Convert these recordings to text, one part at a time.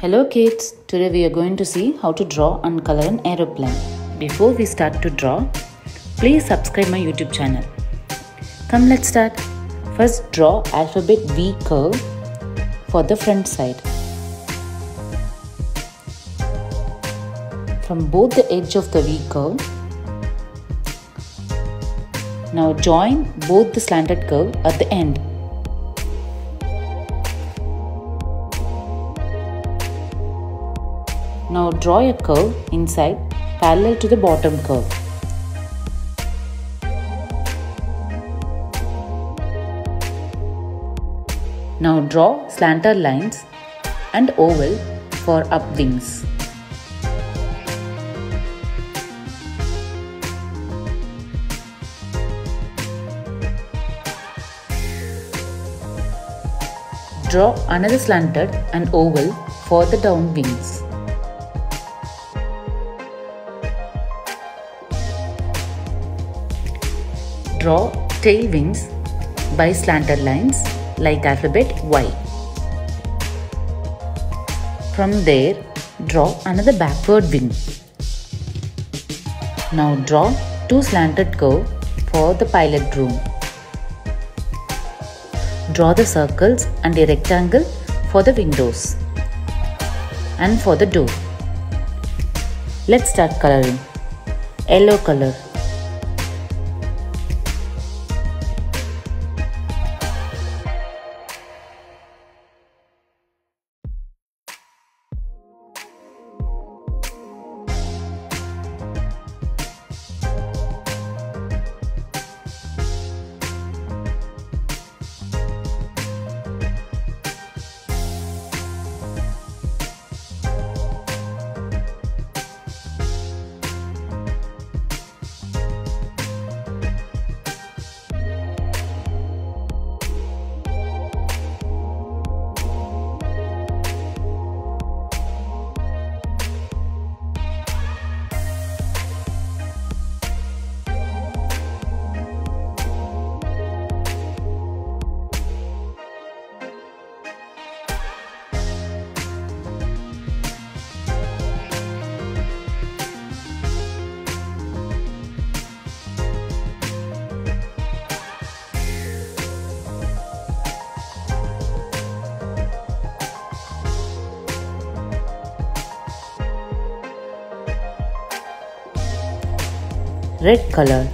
Hello kids, today we are going to see how to draw and color an aeroplane. Before we start to draw, please subscribe my YouTube channel. Come, let's start. First draw alphabet V curve for the front side. From both the edge of the V curve, now join both the slanted curve at the end. Now draw a curve inside parallel to the bottom curve. Now draw slanted lines and oval for up wings. Draw another slanted and oval for the down wings. Draw tail wings by slanted lines like alphabet Y. From there, draw another backward wing. Now draw two slanted curves for the pilot room. Draw the circles and a rectangle for the windows and for the door. Let's start coloring. Yellow color. Red color.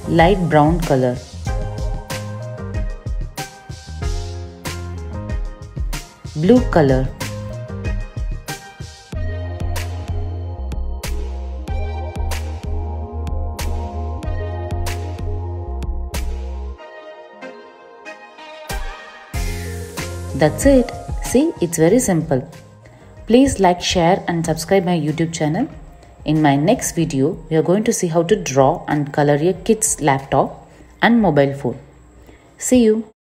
Light brown color. Blue color. That's it. See, it's very simple. Please like, share and subscribe my YouTube channel. In my next video, we are going to see how to draw and color a kid's laptop and mobile phone. See you.